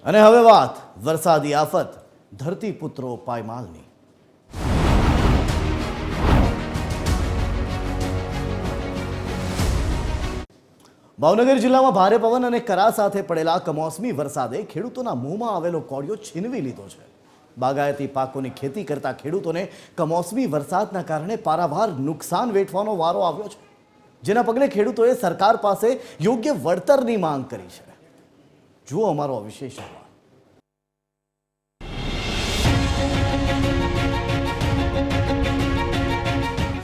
અને હવે વાત વરસાદી આફત ધરતીપુત્રો પાયમાલની। ભાવનગર જિલ્લામાં ભારે પવન અને કરા સાથે પડેલા કમોસમી વરસાદે ખેડૂતોના મોંમાં આવેલો કોળિયો છીનવી લીધો છે। બાગાયતી પાકોની ખેતી કરતા ખેડૂતોને કમોસમી વરસાદના કારણે પારાવાર નુકસાન વેઠવાનો વારો આવ્યો છે, જેના પગલે ખેડૂતોએ સરકાર પાસે યોગ્ય વળતરની માંગ કરી છે। જુઓ અમારો વિશેષ અહેવાલ।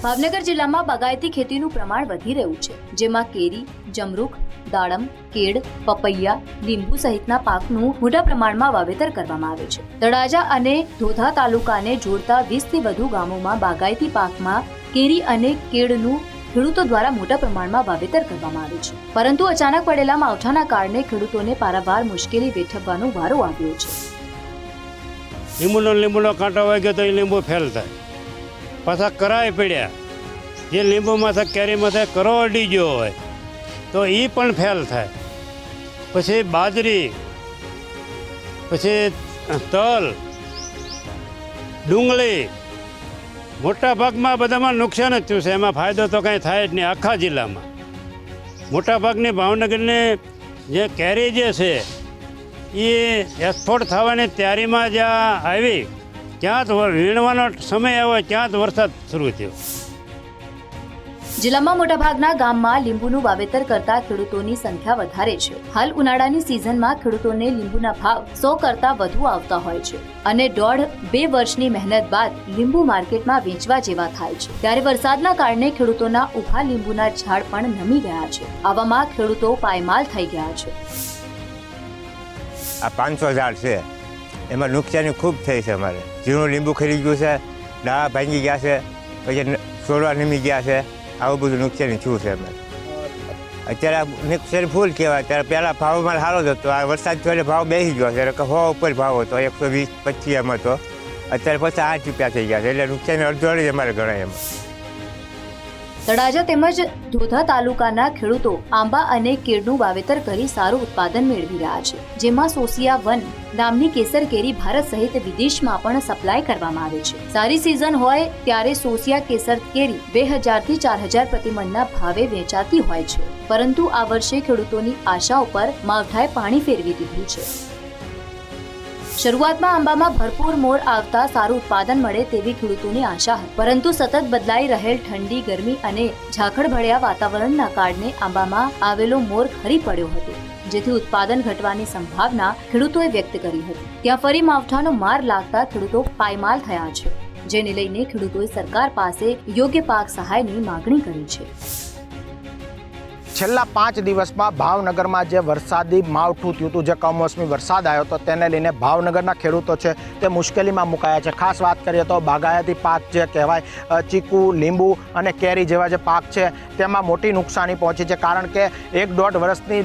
ભાવનગર જિલ્લામાં બાગાયતી ખેતીનું પ્રમાણ વધી રહ્યું છે, જેમાં કેરી, જમરૂખ, દાડમ, કેળ, પપૈયા, લીંબુ સહિતના પાકનું મોટા પ્રમાણમાં વાવેતર કરવામાં આવે છે। તળાજા અને ધોધા તાલુકાને જોડતા 20થી વધુ ગામોમાં બાગાયતી પાકમાં કેરી અને કેળનું ખેડૂતો દ્વારા મોટા પ્રમાણમાં વાવેતર કરવામાં આવે છે, પરંતુ અચાનક પડેલા માવઠાના કારણે ખેડૂતોને પારાવાર મુશ્કેલી વેઠવવાનો વારો આવ્યો છે। લીંબુનો કાંટો વાગ્યો તો એ લીંબુ ફેલ થાય, પાછા કરાય પડ્યા, જે લીંબુમાં કેરીમાં કરો અડી ગયો હોય તો એ પણ ફેલ થાય, પછી બાજરી, પછી તલ, ડુંગળી, મોટા ભાગમાં બધામાં નુકસાન જ થયું છે। એમાં ફાયદો તો કાંઈ થાય જ નહીં આખા જિલ્લામાં। મોટાભાગની ભાવનગરની જે કેરી જે છે એ એક્સપોર્ટ થવાની તૈયારીમાં જ્યાં આવી ત્યાં જ વીણવાનો સમય આવ્યો ત્યાં જ વરસાદ શરૂ થયો। જિલ્લામાં મોટાભાગના ગામમાં લીંબુનું વાવેતર કરતા ખેડૂતોની સંખ્યા વધારે છે। હાલ ઉનાળાની સિઝનમાં ખેડૂતોને લીંબુના ભાવ 100 કરતાં વધુ આવતા હોય છે અને 1.5-2 વર્ષની મહેનત બાદ લીંબુ માર્કેટમાં વેચવા જેવા થાય છે, ત્યારે વરસાદના કારણે ખેડૂતોના ઊભા લીંબુના ઝાડ પણ નમી ગયા છે। આવામાં ખેડૂતો પાયમાલ થઈ ગયા છે। આ 500 ઝાડ છે, એમાં નુકસાની ખૂબ થઈ છે। અમારે ઝીણું લીંબુ ખરી ગયું છે, ડાળા ભાંગી ગયા છે, પછી છોડવા નમી ગયા છે, આવું બધું નુકસાની થયું છે। અમારે અત્યારે નુકસાની ફૂલ કહેવાય। ત્યારે પહેલાં ભાવ અમારે સારો જ હતો, આ વરસાદ થયો એટલે ભાવ બેસી ગયો છે, એટલે 100 ઉપર ભાવ હતો, 120-25 એમ હતો, અત્યારે પછી 8 રૂપિયા થઈ ગયા છે, એટલે નુકસાની અડધો જ અમારે ગણાય એમાં। તળાજા તેમજ ધોધા તાલુકાના ખેડૂતો આંબા અને કેળનું વાવેતર કરી સારું ઉત્પાદન મેળવી રહ્યા છે, જેમાં સોસિયા 1 નામની કેસર કેરી ભારત સહિત વિદેશમાં પણ સપ્લાય કરવામાં આવે છે। સારી સિઝન હોય ત્યારે સોસિયા કેસર કેરી 2000 થી 4000 પ્રતિમણના ભાવે વેચાતી હોય છે, પરંતુ આ વર્ષે ખેડૂતોની આશા ઉપર માવઠાએ પાણી ફેરવી દીધું છે। શરૂઆતમાં આંબામાં ભરપૂર મોર આવતા સારું ઉત્પાદન મળે તેવી ખેડૂતોની આશા હતી, પરંતુ સતત બદલાઈ રહેલ ઠંડી, ગરમી અને ઝાકળભર્યા વાતાવરણના કારણે આંબામાં આવેલો મોર ખરી પડ્યો હતો, જેથી ઉત્પાદન ઘટવાની સંભાવના ખેડૂતોએ વ્યક્ત કરી હતી। ત્યાં ફરી માવઠાનો માર લાગતા ખેડૂતો પાયમાલ થયા છે, જેને લઈને ખેડૂતોએ સરકાર પાસે યોગ્ય પાક સહાયની માંગણી કરી છે। છેલ્લા 5 દિવસમાં ભાવનગરમાં જે વરસાદી માવઠું થયું હતું, જે કમોસમી વરસાદ આવ્યો હતો, તેને લઈને ભાવનગરના ખેડૂતો છે તે મુશ્કેલીમાં મુકાયા છે। ખાસ વાત કરીએ તો બાગાયતી પાક જે કહેવાય ચીકુ, લીંબુ અને કેરી જેવા જે પાક છે તેમાં મોટી નુકસાની પહોંચી છે, કારણ કે 1-1.5 વર્ષની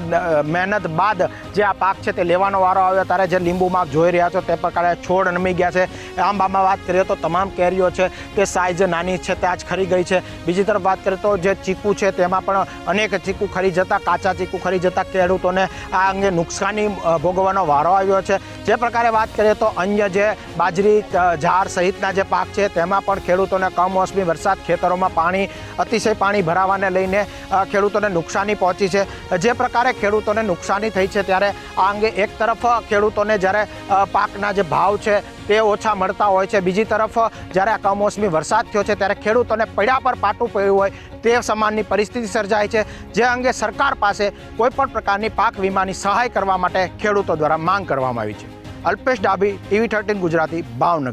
મહેનત બાદ જે આ પાક છે તે લેવાનો વારો આવ્યો ત્યારે જે લીંબુમાં જોઈ રહ્યા છો તે પ્રકારે છોડ નમી ગયા છે। આંબામાં વાત કરીએ તો તમામ કેરીઓ છે તે સાઇઝ નાની છે, તે આજ ખરી ગઈ છે। બીજી તરફ વાત કરીએ તો જે ચીકુ છે તેમાં પણ અનેક ચીકુ ખરી જતા, કાચા ચીકુ ખરી જતા ખેડૂતોને આ અંગે નુકસાની ભોગવવાનો વારો આવ્યો છે। જે પ્રકારે વાત કરીએ તો અન્ય જે બાજરી, જાર સહિતના જે પાક છે તેમાં પણ ખેડૂતોને કમોસમી વરસાદ ખેતરોમાં અતિશય પાણી ભરાવાને લઈને ખેડૂતોને નુકસાની પહોંચી છે। જે પ્રકારે ખેડૂતોને નુકસાની થઈ છે ત્યારે આ અંગે એક તરફ ખેડૂતોને જ્યારે પાકના જે ભાવ છે તે ઓછા મળતા હોય છે, બીજી તરફ જ્યારે આ કમોસમી વરસાદ થયો છે ત્યારે ખેડૂતોને પડ્યા પર પાટું પડ્યું હોય તે સમાનની પરિસ્થિતિ સર્જાય છે, જે અંગે સરકાર પાસે કોઈપણ પ્રકારની પાક વીમાની સહાય કરવા માટે ખેડૂતો દ્વારા માંગ કરવામાં આવી છે। અલ્પેશ ડાભી, TV13 ગુજરાતી, ભાવનગર।